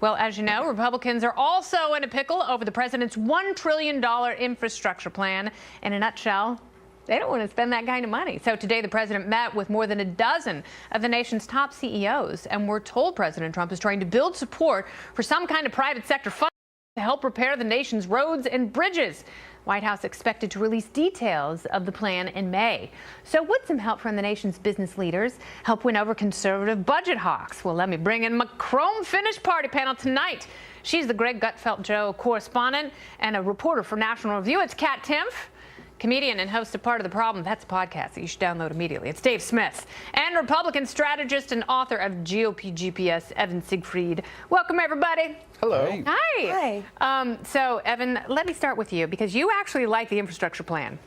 Well, as you know, Republicans are also in a pickle over the president's $1 trillion infrastructure plan. In a nutshell, they don't want to spend that kind of money. So today the president met with more than a dozen of the nation's top CEOs, and we're told President Trump is trying to build support for some kind of private sector fund to help repair the nation's roads and bridges. White House expected to release details of the plan in May. So would some help from the nation's business leaders help win over conservative budget hawks? Well, let me bring in my chrome finish party panel tonight. She's the Greg Gutfeld Joe correspondent and a reporter for National Review. It's Kat Timpf, comedian and host of Part of the Problem. That's a podcast that you should download immediately. It's Dave Smith, and Republican strategist and author of GOP GPS, Evan Siegfried. Welcome, everybody. Hello. Hi. Hi. So, Evan, let me start with you, because you actually like the infrastructure plan,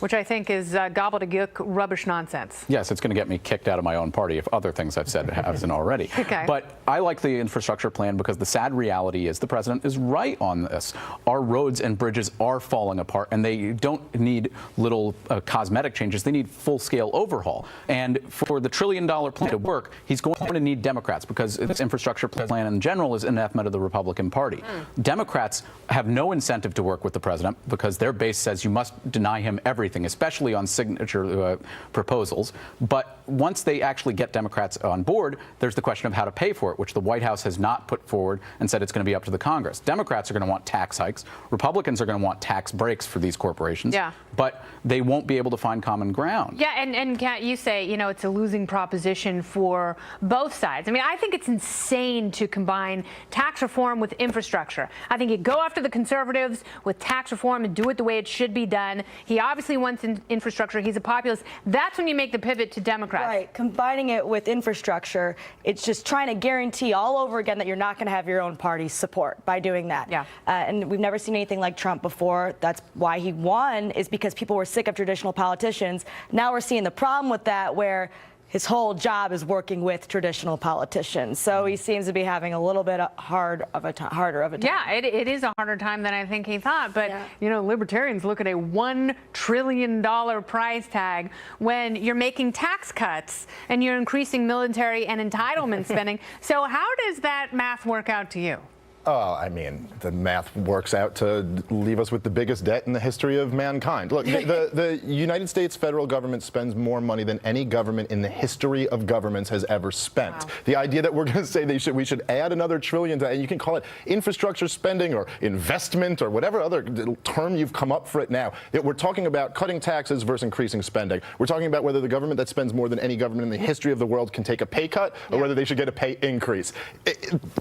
which I think is gobbledygook rubbish nonsense. Yes, it's going to get me kicked out of my own party if other things I've said haven't already. Okay. But I like the infrastructure plan because the sad reality is the president is right on this. Our roads and bridges are falling apart, and they don't need little cosmetic changes. They need full-scale overhaul. And for the $1 trillion plan to work, he's going to need Democrats, because this infrastructure plan in general is anathema to the Republican Party. Democrats have no incentive to work with the president because their base says you must deny him everything, especially on signature proposals. But once they actually get Democrats on board, there's the question of how to pay for it, which the White House has not put forward and said it's going to be up to the Congress. Democrats are going to want tax hikes. Republicans are going to want tax breaks for these corporations. Yeah. But they won't be able to find common ground. Yeah, and Kat, you say, you know, it's a losing proposition for both sides. I mean, I think it's insane to combine tax reform with infrastructure. I think you go after the conservatives with tax reform and do it the way it should be done. He obviously wants infrastructure. He's a populist. That's when you make the pivot to Democrats. Right. Combining it with infrastructure, it's just trying to guarantee all over again that you're not going to have your own party's support by doing that. Yeah. And we've never seen anything like Trump before. That's why he won, is because people were sick of traditional politicians. Now we're seeing the problem with that, where his whole job is working with traditional politicians. So he seems to be having a little bit harder of a time. Yeah, it is a harder time than I think he thought. But, you know, libertarians look at a $1 trillion price tag when you're making tax cuts and you're increasing military and entitlement spending. So how does that math work out to you? Oh, I mean, the math works out to leave us with the biggest debt in the history of mankind. Look, the United States federal government spends more money than any government in the history of governments has ever spent. Wow. The idea that we're going to say we should add another trillion to, and you can call it infrastructure spending or investment or whatever other term you've come up for it now, that we're talking about cutting taxes versus increasing spending. We're talking about whether the government that spends more than any government in the history of the world can take a pay cut or whether they should get a pay increase.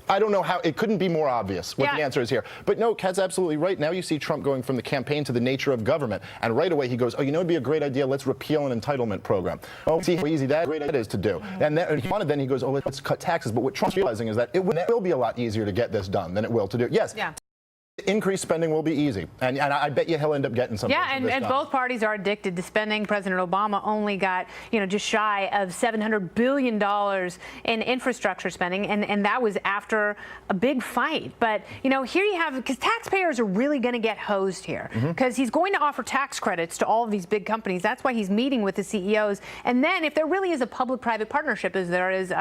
I don't know how, it couldn't be more obvious what the answer is here. But no, Kat's absolutely right. Now you see Trump going from the campaign to the nature of government, and right away he goes, oh, you know, it'd be a great idea, let's repeal an entitlement program. Oh, see how easy that is to do. And then he goes, oh, let's cut taxes. But what Trump's realizing is that it will be a lot easier to get this done than it will to do. Yes. Yeah. Increased spending will be easy, and I bet you he'll end up getting something. Yeah, and both parties are addicted to spending. President Obama only got, you know, just shy of $700 billion in infrastructure spending, and that was after a big fight. But, you know, here you have, because taxpayers are really going to get hosed here, because he's going to offer tax credits to all of these big companies. That's why he's meeting with the CEOs. And then if there really is a public-private partnership, as there is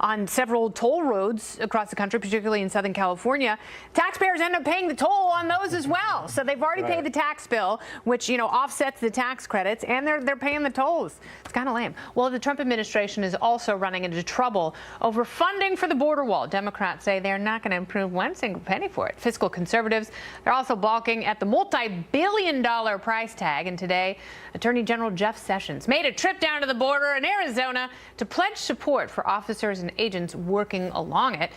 on several toll roads across the country, particularly in Southern California, taxpayers end up paying the toll on those as well. So they've already paid the tax bill, which, you know, offsets the tax credits, and they're paying the tolls. It's kind of lame. Well, the Trump administration is also running into trouble over funding for the border wall. Democrats say they're not going to approve one single penny for it. Fiscal conservatives, they're also balking at the multi-billion-dollar price tag. And today, Attorney General Jeff Sessions made a trip down to the border in Arizona to pledge support for officers and agents working along it.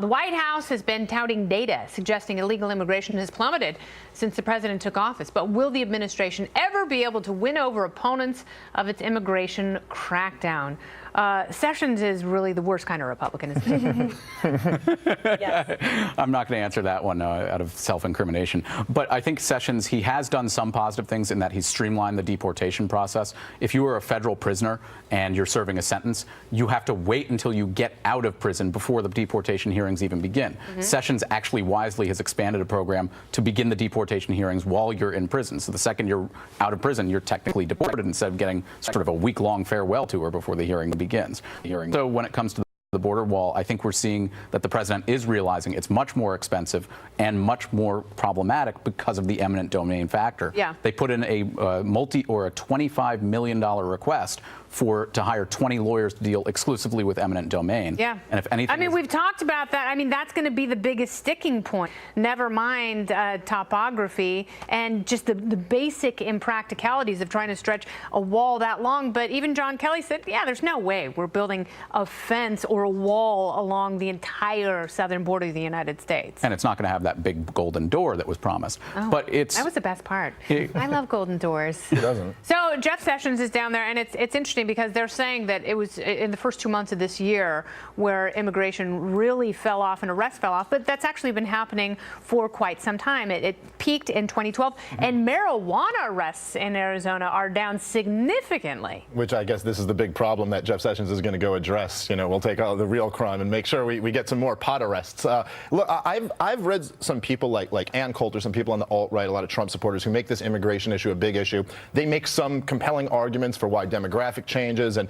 The White House has been touting data suggesting illegal immigration has plummeted since the president took office. But will the administration ever be able to win over opponents of its immigration crackdown? Sessions is really the worst kind of Republican, isn't he? Yes. I'm not going to answer that one out of self-incrimination. But I think Sessions, he has done some positive things in that he's streamlined the deportation process. If you are a federal prisoner and you're serving a sentence, you have to wait until you get out of prison before the deportation hearings even begin. Sessions actually wisely has expanded a program to begin the deportation hearings while you're in prison. So the second you're out of prison, you're technically deported instead of getting sort of a week-long farewell tour before the hearing begins. So when it comes to the border wall, I think we're seeing that the president is realizing it's much more expensive and much more problematic because of the eminent domain factor. Yeah. They put in a $25 million request to hire 20 lawyers to deal exclusively with eminent domain. Yeah. And if anything, I mean, we've talked about that. I mean, that's going to be the biggest sticking point. Never mind topography and just the basic impracticalities of trying to stretch a wall that long. But even John Kelly said, yeah, there's no way we're building a fence or a wall along the entire southern border of the United States. And it's not going to have that big golden door that was promised. Oh, but that was the best part. I love golden doors. Who doesn't? So Jeff Sessions is down there, and it's interesting because they're saying that it was in the first 2 months of this year where immigration really fell off and arrests fell off, but that's actually been happening for quite some time. It peaked in 2012, and marijuana arrests in Arizona are down significantly. Which I guess this is the big problem that Jeff Sessions is going to go address. You know, we'll take all the real crime and make sure we get some more pot arrests. Look, I've read some people like Ann Coulter, some people on the alt-right, a lot of Trump supporters who make this immigration issue a big issue. They make some compelling arguments for why demographic changes and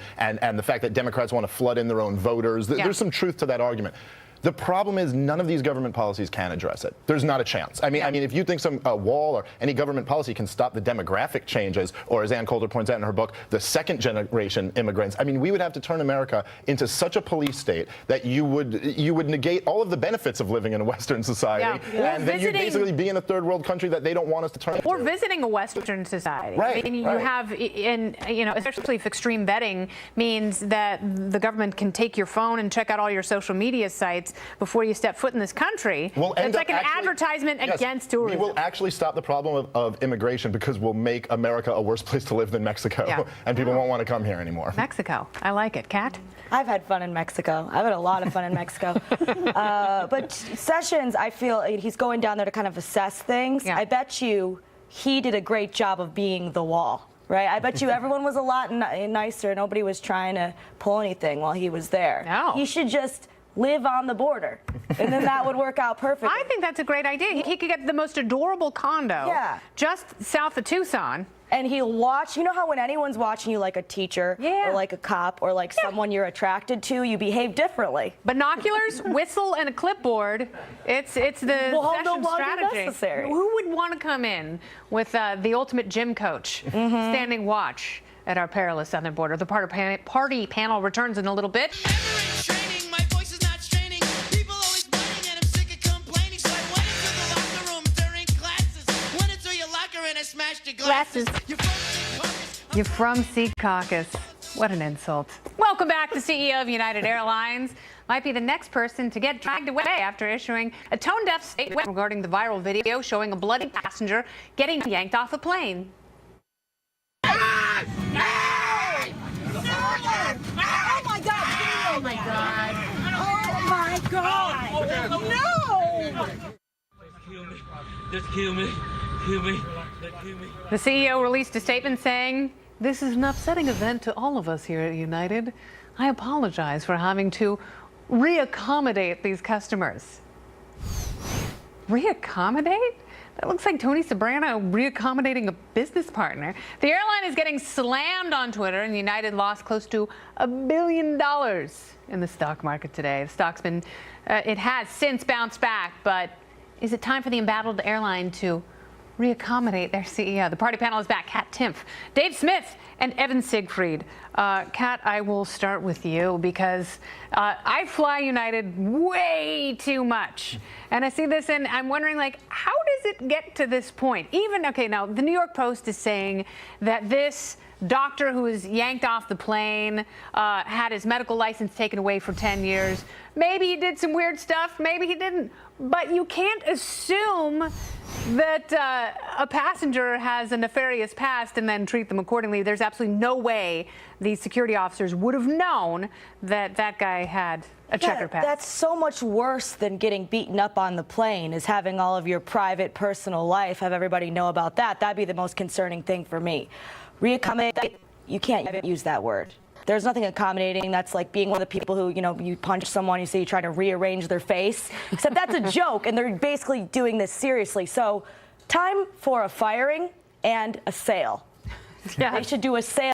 the fact that Democrats want to flood in their own voters. There's some truth to that argument. The problem is none of these government policies can address it. There's not a chance. I mean, if you think some wall or any government policy can stop the demographic changes, or as Ann Coulter points out in her book, the second generation immigrants, I mean, we would have to turn America into such a police state that you would negate all of the benefits of living in a Western society, and then you'd basically be in a third world country that they don't want us to turn into. Or visiting a Western society. Right. I mean, you have, especially if extreme vetting means that the government can take your phone and check out all your social media sites before you step foot in this country. It's like an advertisement against tourism. We will actually stop the problem of immigration because we'll make America a worse place to live than Mexico, and people won't want to come here anymore. Mexico. I like it. Kat? I've had fun in Mexico. I've had a lot of fun in Mexico. But Sessions, I feel he's going down there to kind of assess things. Yeah. I bet you he did a great job of being the wall. Right? I bet you everyone was a lot nicer. Nobody was trying to pull anything while he was there. No. He should just live on the border, and then that would work out perfectly. I think that's a great idea. He could get the most adorable condo just south of Tucson. And he'll watch, you know how when anyone's watching you like a teacher or like a cop or like someone you're attracted to, you behave differently. Binoculars, whistle, and a clipboard. It's the Sessions strategy. Necessary. Who would want to come in with the ultimate gym coach standing watch at our perilous southern border? The party panel returns in a little bit. Glasses. You're from Sea Caucus. What an insult. Welcome back. The CEO of United Airlines might be the next person to get dragged away after issuing a tone-deaf statement regarding the viral video showing a bloody passenger getting yanked off a plane. Oh my God! Oh my God! Oh my God! No! Just kill me. Kill me. Kill me. The CEO released a statement saying, "This is an upsetting event to all of us here at United. I apologize for having to reaccommodate these customers." Reaccommodate? That looks like Tony Soprano reaccommodating a business partner. The airline is getting slammed on Twitter, and United lost close to $1 billion in the stock market today. The stock's been, it has since bounced back, but is it time for the embattled airline to reaccommodate their CEO? The party panel is back. Kat Timpf, Dave Smith, and Evan Siegfried. Kat, I will start with you because I fly United way too much. And I see this and I'm wondering, like, how does it get to this point? Okay, now the New York Post is saying that this doctor who was yanked off the plane had his medical license taken away for 10 years. Maybe he did some weird stuff, maybe he didn't. But you can't assume that a passenger has a nefarious past and then treat them accordingly. There's absolutely no way these security officers would have known that that guy had a checkered past. That's so much worse than getting beaten up on the plane, is having all of your private, personal life, have everybody know about that. That'd be the most concerning thing for me. Reaccommodate, you can't use that word. There's nothing accommodating. That's like being one of the people who, you punch someone, you say you try to rearrange their face. Except that's a joke, and they're basically doing this seriously. So, time for a firing and a sale. They should do a sale.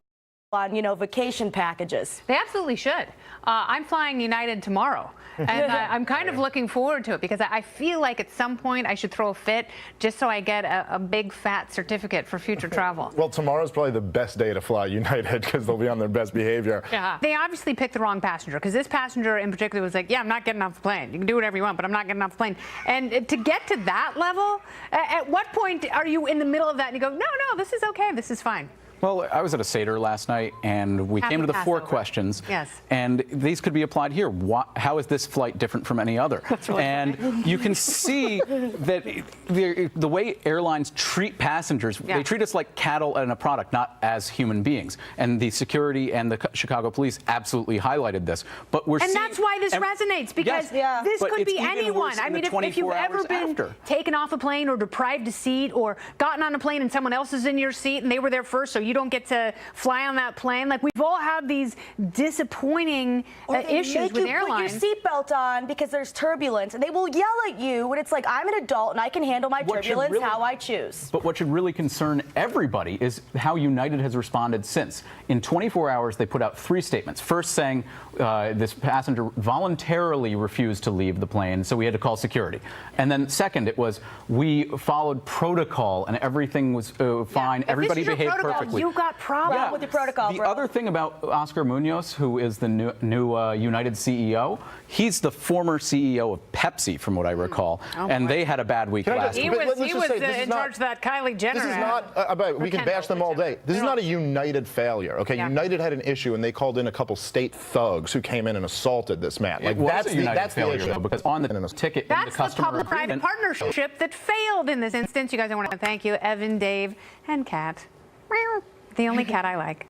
on, vacation packages. They absolutely should. I'm flying United tomorrow, and I'm kind of looking forward to it because I feel like at some point I should throw a fit just so I get a big fat certificate for future travel. Well, tomorrow's probably the best day to fly United because they'll be on their best behavior. Yeah. They obviously picked the wrong passenger because this passenger in particular was like, yeah, I'm not getting off the plane. You can do whatever you want, but I'm not getting off the plane. And to get to that level, at what point are you in the middle of that and you go, no, this is okay, this is fine? Well, I was at a Seder last night, and we came to the 4 questions. Yes. And these could be applied here. How is this flight different from any other? That's really and you can see that the way airlines treat passengers, they treat us like cattle and a product, not as human beings. And the security and the Chicago police absolutely highlighted this. But we're and that's why this resonates, because this but could it's be even anyone. worse I in mean, the if you've 24 ever hours been after. taken off a plane or deprived a seat or gotten on a plane and someone else is in your seat and they were there first, so you don't get to fly on that plane. Like, we've all had these disappointing issues with airlines. Put your seatbelt on because there's turbulence, and they will yell at you when it's like, I'm an adult and I can handle my turbulence how I choose. But what should really concern everybody is how United has responded since. In 24 hours, they put out 3 statements. First, saying this passenger voluntarily refused to leave the plane, so we had to call security. And then second, it was, we followed protocol and everything was fine. Everybody behaved perfectly. You got problems with the protocol, The other thing about Oscar Munoz, who is the new United CEO, he's the former CEO of Pepsi, from what I recall, and they had a bad week last week. He was in charge of that Kylie Jenner. This is not about, we can bash them all day. This is not a United failure, okay? Yeah. United had an issue and they called in a couple state thugs who came in and assaulted this man. Like, that's the issue. Because on the ticket, in the That's the customer public-private agreement, partnership that failed in this instance. You guys, I want to thank you, Evan, Dave, and Kat. The only cat I like.